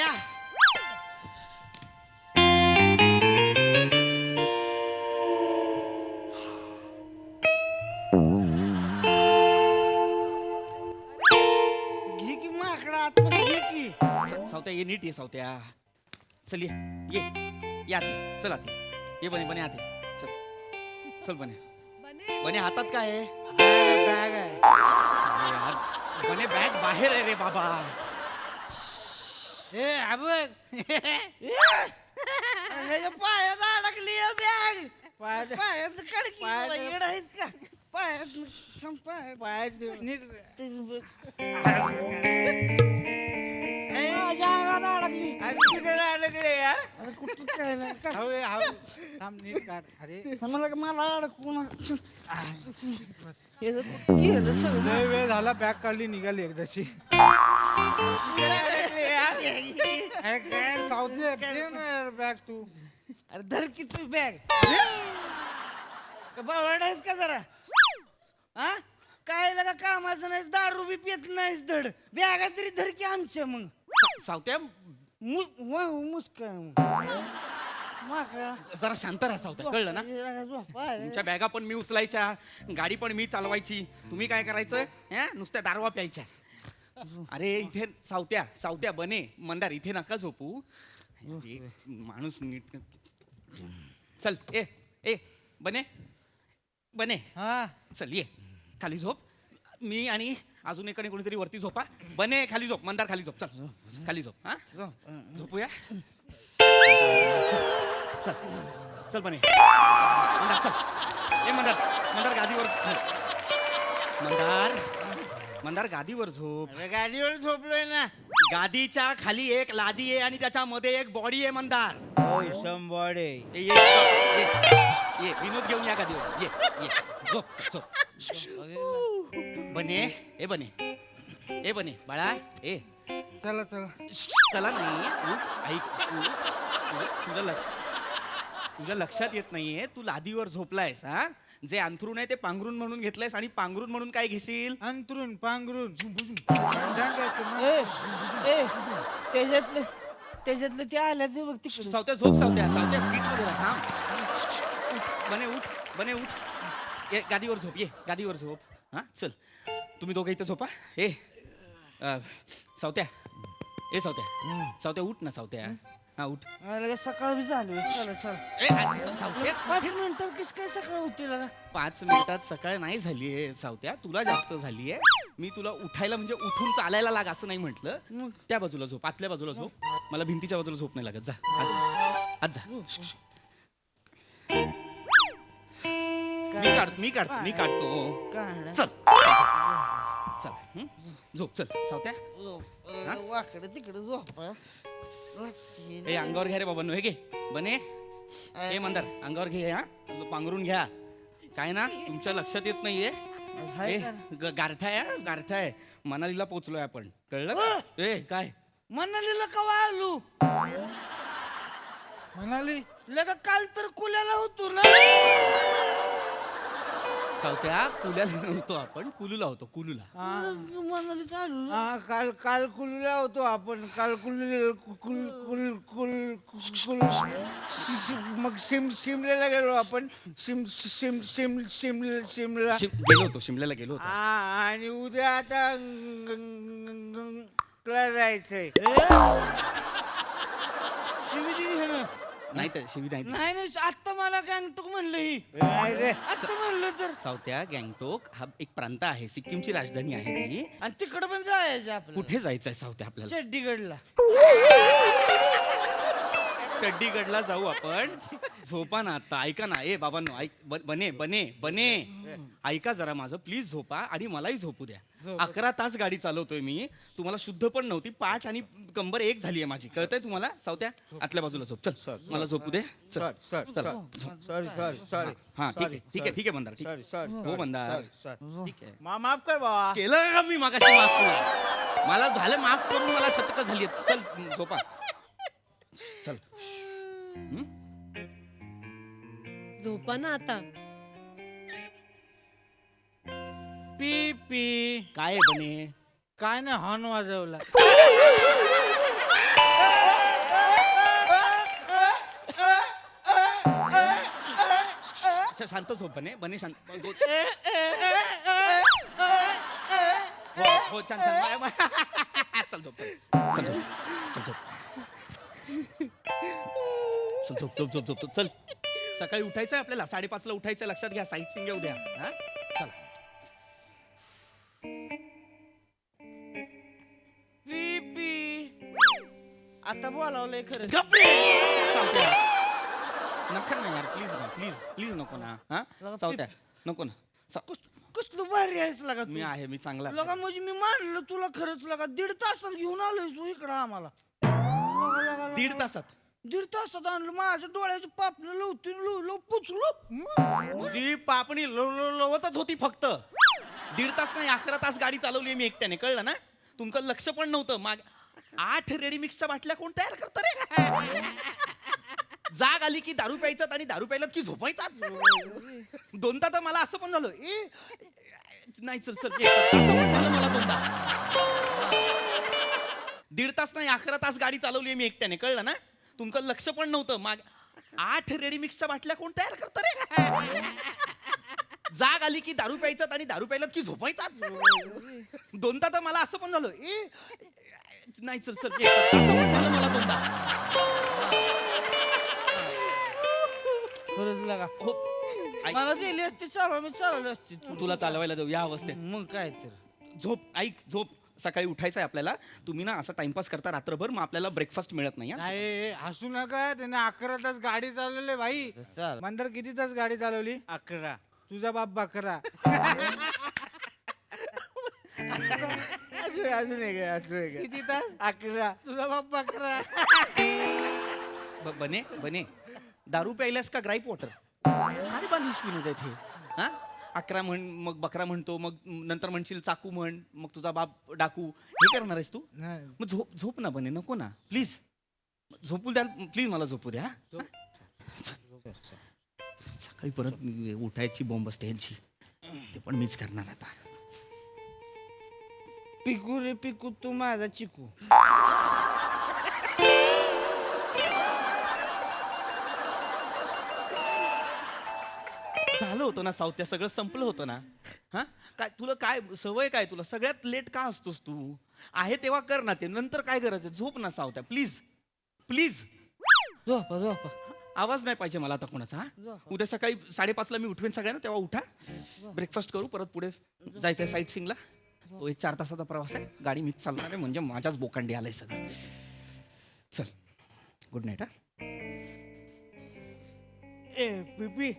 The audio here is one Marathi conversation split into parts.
या घे की माकडा आतमध्ये घे की सावत्या ये नीट ये सावत्या चल ये या ते चल आते ये बने आते चल चल बने हातात काय आहे बॅग आहे अरे यार बने बॅग बाहेर आहे रे बाबा ए अबग ह्याच्या पायात अडकली बॅग पायात कडकी येड आहेस का पायात नीट माझ्या अंगात अडकली कुठे अडकले यार कुठं काय अरे मला अडकून गेलं सगळं वेळ झाला बॅग काढली निघाली एकदाची काय सावधी बॅग तू अरे धर की तू बॅग बावळट आहेस का जरा हा काय लगा कामाचं नाही दारू बी पित नाहीस धड बॅगा तरी धर की आमच्या मग सावत्या मुस्कान जरा शांत राहा सावत्या कळलं ना तुमच्या बॅगा पण मी उचलायच्या गाडी पण मी चालवायची तुम्ही काय करायचं नुसत्या दारवा प्यायच्या अरे इथे सावत्या बने मंदार इथे नका झोपू माणूस नीट चल ए बने हा चल ये खाली झोप मी आणि अजून एकाने कोणीतरी वरती झोपा बने खाली झोप मंदार खाली झोप चल खाली झोप हा झोपूया चल चल बने मंदार चल ए मंदार गादीवर मंदार गादीवर झोप गाडीवर झोपलोय ना गादीच्या खाली एक लादी आहे आणि त्याच्यामध्ये एक बॉडी आहे मंदार बॉडी ये विनोद घेऊन या गादीवर ये झोप बने बाळा ए चला चला नाही ऐक तुझ्या लक्षात येत नाहीये तू लादीवर झोपलायस हा जे अंथरूण आहे ते पांघरून म्हणून घेतलंयस आणि पांघरून म्हणून काय घेशील अंतरून पांघरून त्याच्यातलं ते आल्या ते बघ तिकडे सावत्या स्किट मध्ये राहा थांब बने उठ ये गादीवर झोप हा चल तुम्ही दोघं इथं झोपा सावत्या उठ ना सावत्या हा उठ सकाळ बी झाली सावत्या 5 मिनिटं कशी काय सकाळ होती लगा 5 मिनिटात सकाळ नाही झालीये सावत्या तुला जास्त झालीये मी तुला उठायला म्हणजे उठून चालायला लाग असं नाही म्हटलं त्या बाजूला झोप आतल्या बाजूला झोप मला भिंतीच्या बाजूला झोप नाही लागत जा आज जा मी काढतो चल झोप चल सावत्या वाकडं तिकडं झोपा ए अंगावर घ्या रे बाबा हे घे बने ए मंदार अंगावर घे हा पांघरून घ्या काय ना तुमच्या लक्षात येत नाहीये गारठा आहे मनालीला पोचलोय आपण कळलं ए काय मनालीला कवा आलो म्हणाली लगा काल तर कुल्याला होतो ना सावत्या कुल्याला नव्हतो आपण कुलूला होतो कुलूला मनाली चालू काल कुलूला होतो आपण काल मग शिमल्याला गेलो आपण शिमला शिमल्याला गेलो होतो आणि उद्या आता जायचंय नाही तर शिवी नाही आता मला गँगटोक म्हणलं ही आता म्हणलं तर सावत्या गँगटोक हा एक प्रांत आहे सिक्कीमची राजधानी आहे ती आणि तिकडे पण जायचं आपलं कुठे जायचंय सावत्या आपल्याला चड्डीगडला चड्डीगडला जाऊ आपण झोपा ना आता ऐका ना ए बाबांनो ऐक बने ऐका जरा माझं प्लीज झोपा आणि मलाही झोपू द्या 11 तास गाडी चालवतोय मी तुम्हाला शुद्ध पण नव्हती पाठ आणि कंबर एक झाली आहे माझी कळतंय तुम्हाला सावत्या आतल्या बाजूला झोप चल मला झोपू दे हा ठीक आहे मंदार ठीक हो मंदार ठीक आहे माफ कर बाबा केलं का मी मागाशी माफ करू मला झालं माफ करून मला शतक झाली चल झोपा चल झोपा ना आता पी पी काय बने काय नाही हॉर्न वाजवला शांत झोप बने बने शांत हो छान छान चल झोप चल चल झोप चल झोप झोप झोप झोप झोप चल सकाळी उठायचंय आपल्याला 5:30ला उठायचं लक्षात घ्या साईट सिंग उद्या हा चला पीपी आता बोलावलंय खरं सावत्या नखर ना यार प्लीज ना प्लीज प्लीज नको ना हा सावत्या नको ना कसलं भारी आहेस लगा मी आहे मी चांगला लगा म्हणजे मी मानलं तुला खरंच लगा 1.5 तासात घेऊन आलोय तू इकडं आम्हाला लगा, लगा, लगा. 1.5 तासात 1.5 तासात आणलं माझ्या डोळ्याचं पापणं लवतीन पुचलो तुझी पापणी लवतच होती फक्त 1.5 तास नाही 11 तास गाडी चालवली मी एकट्याने कळलं ना तुमचं लक्ष पण नव्हतं माग 8 रेडी मिक्सच्या बाटल्या कोण तयार करतं रे जाग आली की दारू प्यायचात आणि दारू प्यायलात की झोपायचात दोनदा तर मला असं पण झालं नाही चल चल असं पण झालं मला दोनदा 1.5 तास नाही 11 तास गाडी चालवली मी एकट्याने कळलं ना तुमचं लक्ष पण नव्हतं माग 8 रेडी मिक्सच्या बाटल्या कोण तयार करतं रे जाग आली की दारू प्यायचात आणि दारू प्यायलात की झोपायचात दोनदा तर मला असं पण झालं नाही चल चल असं पण झालं मला दोनदा खरंच लगा हो ऐक, मला दिली असती चालवा मी चालवली असती तुला चालवायला जाऊ या अवस्थेत मग काय तर झोप ऐक झोप सकाळी उठायचंय आपल्याला तुम्ही ना असं टाइमपास करता रात्रभर मग आपल्याला ब्रेकफास्ट मिळत नाही हा? नाही हसू नका त्याने 11 तास गाडी चालवली भाई चाल मंदार किती तास गाडी चालवली 11 तुझा बाप बकरा किती तास 11 तुझा बाप बकरा बने बने दारू प्यायलास का ग्राईप वॉटर काय बालिश विनोद आहेत हे हा 11 म्हण मग बकरा म्हणतो मग नंतर म्हणशील चाकू म्हण मग तुझा बाप डाकू हे करणार आहेस तू नाही. मग झोप झोप ना बने नको ना प्लीज झोपू द्या प्लीज मला झोपू द्या हा? सकाळी परत उठायची बॉम्ब असते यांची ते पण मीच करणार आता पिकू रे पिकू तू माझा चिकू झालं होतं ना साऊथ्या सगळं संपलं होतं ना हा काय तुला काय सवय काय तुला सगळ्यात लेट का असतोस तू आहे तेव्हा कर ना ते नंतर काय करायचं झोप ना साऊथ्या प्लीज प्लीज झोपा झोपा आवाज नाही पाहिजे मला आता कोणाचा हा उद्या सकाळी 5:30ला मी उठवेन सगळ्यांना तेव्हा उठा ब्रेकफास्ट करू परत पुढे जायचंय साईट सिंगला तो 1 4 तासाचा प्रवास आहे गाडी मीच चालणार आहे म्हणजे माझ्याच बोकांडी आलाय सगळं चल गुड नाईट हा ए पिपी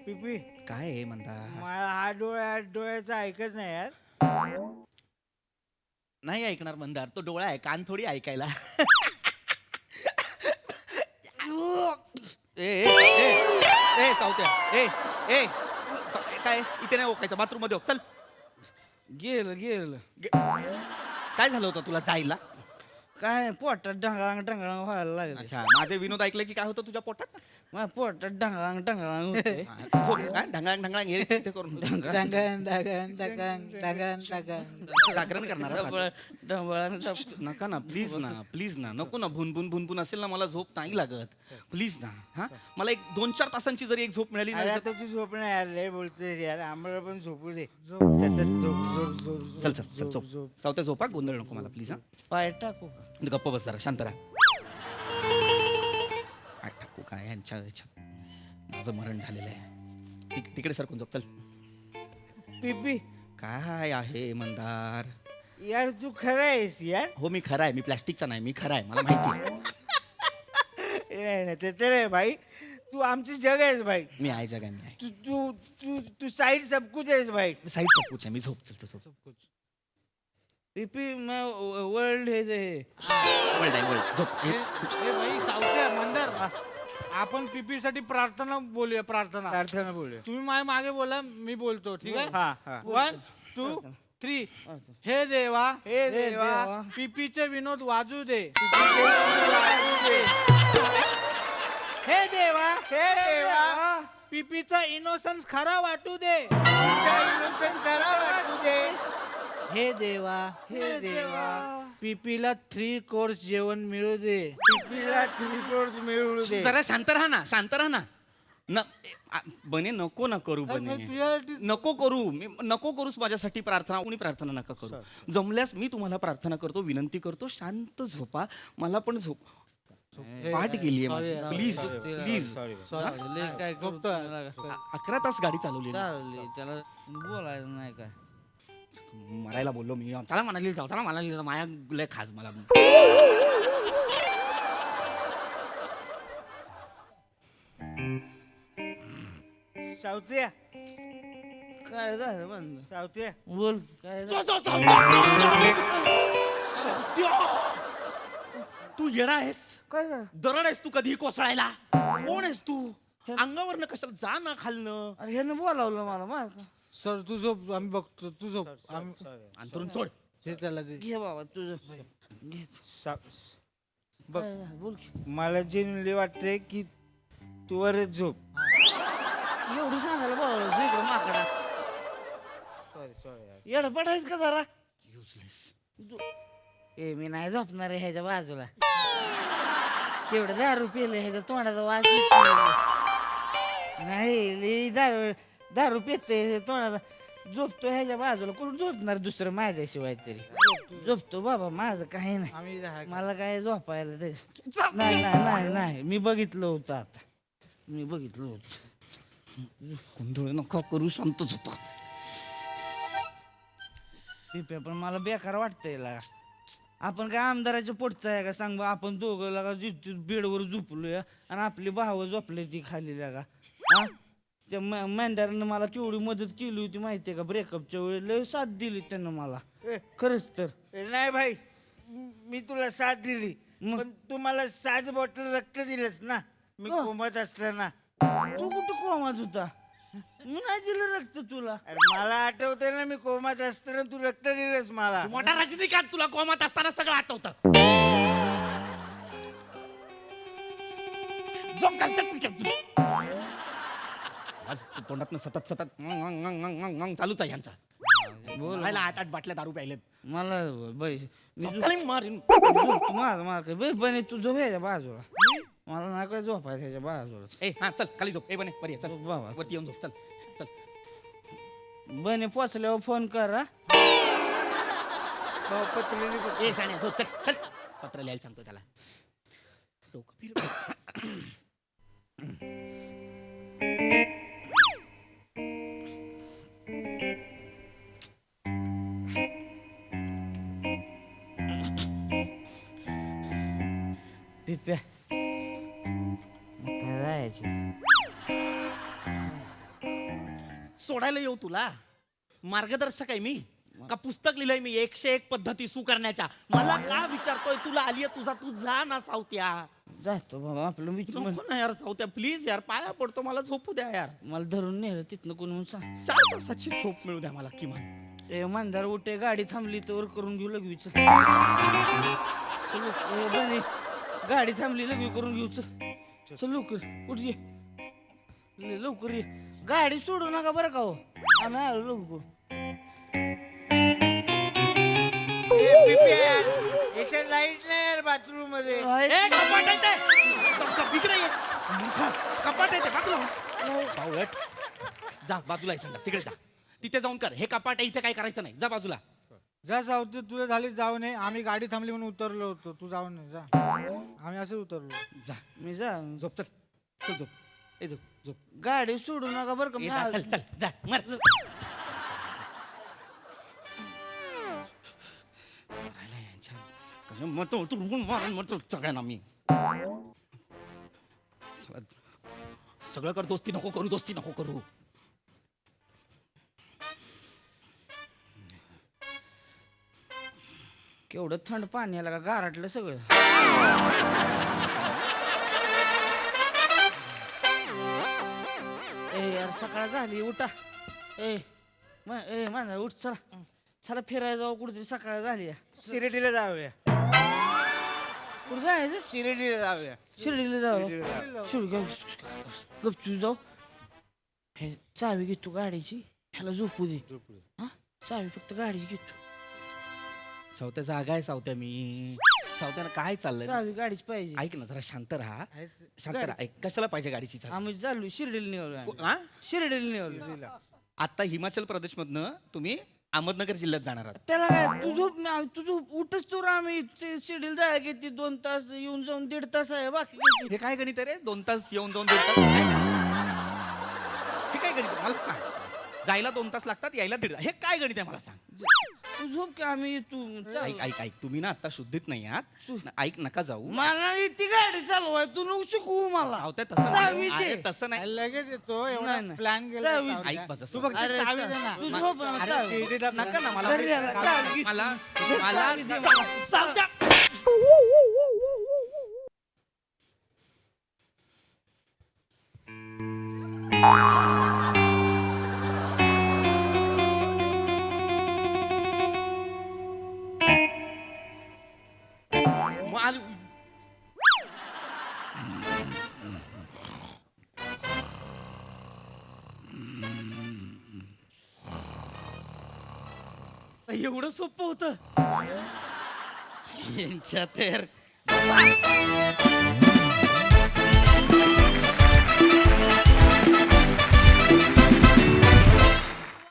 पिपी काय आहे म्हणता मला हा डोळ्याचं ऐकत नाही यार नाही ऐकणार मंदार तो डोळा आहे कान थोडी ऐकायला ए ए ए ए सावत्या ए ए काय इथे नाही ओकायचं बाथरूम मध्ये चल गेलं काय झालं होतं तुला जायला काय पोटात ढंगळांग व्हायला लागलं अच्छा माझे विनोद ऐकले की काय होतं तुझ्या पोटात माझ्या पोटात ढंगळांग होते ढंगांग ढंगांग हे ते करून जागरण करणार आहे माझं. नका ना प्लीज ना नको ना भुनभुन असेल ना मला झोप नाही लागत प्लीज ना हा मला एक 2-4 तासांची जरी एक झोप मिळाली अरे ना आता तू झोप नाही यार लय बोलतोय यार आम्हाला पण झोपू दे चल चल चल झोप सावत्या झोपा गोंधळ नको मला प्लीज हा पाय टाकू का? गप्प बस जरा शांत राहा काय टाकू काय यांच्या ह्याच्यात माझं मरण झालेलं आहे तिकडे सरकून झोप चल पिपी काय आहे मंदार यार तू खरं आहेस यार हो मी खरा आहे मी प्लॅस्टिकचा नाही मी खरा आहे मला माहिती आहे नाही ते तर आहे भाई तू आमची जग आहेस भाई मी आहे जगा मी आहे तू तू तू तू साईड सब कुछ आहेस भाई साईड सपूच आहे मी झोप चल झोप पिपी मैं वर्ल्ड हे जे वर्ल्ड आहे वर्ल्ड झोप हे, ए भाई सावत्या मंदार आपण पीपी साठी प्रार्थना बोलूया प्रार्थना बोलूया तुम्ही माझ्या मागे बोला मी बोलतो ठीक आहे हा हा 1 2 3 हे देवा हे देवा पीपीचे विनोद वाजू दे हे देवा हे देवा पीपीचा इनोसन्स खरा वाटू दे वाटू दे हे देवा हे देवा पीपीला 3 कोर्स जेवण मिळू दे पिपीला 3 कोर्स मिळू दे जरा शांत राहा ना बने नको ना करू बने नको करू नको करूस माझ्यासाठी प्रार्थना कोणी प्रार्थना नका करू जमल्यास मी तुम्हाला प्रार्थना करतो विनंती करतो शांत झोपा मला पण झोप पाठ गेलीये माझी प्लीज प्लीज काय करतो 11 तास गाडी चालवली त्याला बोलायचं नाही काय मरायला बोललो मी चला म्हणाली जाऊ चला म्हणाली माया लय खास मला सावत्या काय झालं बंद सावत्या बोल काय झालं? तू येडा आहेस काय झालं? दरड आहेस तू कधी कोसळायला कोण आहेस तू अंगावरनं कशाला जा ना खालनं अरे ह्यानं बोलावलं मला माहिती सर तू झोप आम्ही बघतो तू झोप आम्ही अंतरून सोड ते त्याला दे. घे बाबा तुझं घे. बघ काय झालं? बोल की. मला जेन्युनली वाटतंय की तू वरच झोप एवढं सांगायला बोलावलं इकडं माकडा सॉरी सॉरी येडं पडायचं का जरा युजलेस ए मी नाही झोपणार आहे ह्याच्या बाजूला केवढं दारू पिलं ह्याच्या तोंडाचा वास येतोय. नाही लई दारू पिते तोंडाचा झोपतो ह्याच्या बाजूला कोण झोपणार दुसरं माझ्याशिवाय तरी झोपतो बाबा माझं काही नाही आम्ही मला काय झोपायला ते नाही नाही नाही नाही मी बघितलं होतं आता मी बघितलं होतं गोंधळ नका करू शांत झोपा पिप्या पण मला बेकार वाटतंय लागा आपण काय आमदाराच्या पोटचं आहे का सांग बा आपण दोघं लागा बेडवर झोपलोय आणि आपली भावं झोपले ती खाली लागा हा त्या मेंढ्यानं मला केवढी मदत केली होती माहितीये का ब्रेकअपच्या वेळी लय साथ दिली त्यानं मला खरंच तर नाही भाई मी तुला साथ दिली मग? पण तू मला 7 बॉटल रक्त दिलंस ना मी का? कोमत असताना तू कुठं कोमात होता मी नाही दिलं रक्त तुला अरे मला आठवतंय ना मी कोमात असताना तू रक्त दिलंस मला मोठा रजनीकांत तुला कोमात असताना सगळं आठवतं झोप घालतात आज तोंडात सतत सतत चालूच आहे यांचा बोलायला 8 बाटल्या दारू प्यायलेत मला बाई मी झोपकाली मारीन झोपतो माझं मला काय बाई बने तू झोप ह्याच्या बाजूला मला नाही काय झोपायचं ह्याच्या बाजूला ए हा चल खाली झोप ए बने बरी आहे, चल झोप बाबा. वरती येऊन झोप चल चल बने पोचल्यावर फोन करा पत्र लिहिलं. ए शाण्या झोप चल चल पत्र लिहायला सांगतो त्याला डोकं फिरव. पिप्या आता जायची सोडायला येऊ तुला मार्गदर्शक आहे मी का पुस्तक लिहिलंय मी 101 पद्धती सुकरण्याच्या मला का विचारतोय तुला आली तुझा तू जा ना सावत्या जातो बाबा आपलं मी नको ना यार सावत्या प्लीज यार पाया पडतो मला झोपू द्या यार मला धरून नेलं तिथनं कोण म्हणून सांग 4 तासाची झोप मिळू द्या मला किमान ए मांदार उठे गाडी थांबली तर करून घेऊ लगवीच चल ए बने गाडी थांबली लगवी करून घेऊ चल चल लवकर उठ ये लवकर ये गाडी सोडू नका बरं का हो आम्ही आलो लवकर याच्यात लाईट नाही यार बाथरूम मध्ये ए कपाट आहे ते इकडे ये मूर्खा, कपाट आहे ते बाजूला हो. बावळट जा बाजूला आहे संडास तिकडे जा तिथे जाऊन कर हे कपाट आहे इथे काय करायचं नाही जा बाजूला जा सावते तुला झाली जाऊ नये आम्ही गाडी थांबली म्हणून उतरलो होतो तू जाऊ नये जा आम्ही असं उतरलो जा मी जा झोप चल चल झोप ए झोप झोप गाडी सोडू नका बरं ए, का जा, चल चल जा मर मारायला यांच्या कसं मत उतरून मारून म्हणतो सगळ्यांना मी सगळं कर दोस्ती नको करू दोस्ती नको करू केवढं थंड पाणी आलं का गारटलं सगळं ए यार सकाळ झाली उठा ए माझा उठ चला चला फिरायला जाऊ कुठेतरी सकाळ झाली शिर्डीला जाऊया कुठे जायचं शिर्डीला जाऊया शिर्डीला जाऊ शिर्डीला शिर्डी गपचूप जाऊ हे चावी घेतो गाडीची ह्याला झोपू दे हा चावी फक्त गाडीची घेतो सावत्या जागा आहे सावत्या मी सावत्यानं काय चाललंय चावी गाडीच पाहिजे ऐक ना जरा शांत राहा शांत राहा ऐक कशाला पाहिजे गाडीची चावी आम्ही चालू शिर्डीला निघालो आम्ही. हा? शिर्डीला निघालो आता हिमाचल प्रदेश मधनं तुम्ही अहमदनगर जिल्ह्यात जाणार आहात त्याला काय तू झोप तू झोप उठच तर आम्ही शिर्डीला जायला किती 2 तास येऊन जाऊन 1.5 तास आहे बाकी किती? हे काय गणित आहे रे 2 तास येऊन जाऊन 1.5 तास हे काय गणित आहे? मला सांग जायला 2 तास लागतात यायला 1.5 तास हे काय गणित आहे मला सांग तू झोप की आम्ही तू ऐक ऐक ऐक तुम्ही ना आता शुद्धीत नाही आहात ऐक नका जाऊ मला ती गाडी चालवाय तू नको शिकवू मला सावत्या तसं चावी नाही दे. अरे, तसं नाही लगेच येतो एवढा नाही. प्लॅन केला चावी. सावत्या. ऐक माझं तू फक्त अरे, चावी दे ना तू झोप ना, अरे, चावी. शिर्डीला नका ना मला घरी आला, चावी. मला चावी दे मला मला. सावत्या माल- एवढं सोपं होतं यांच्या तर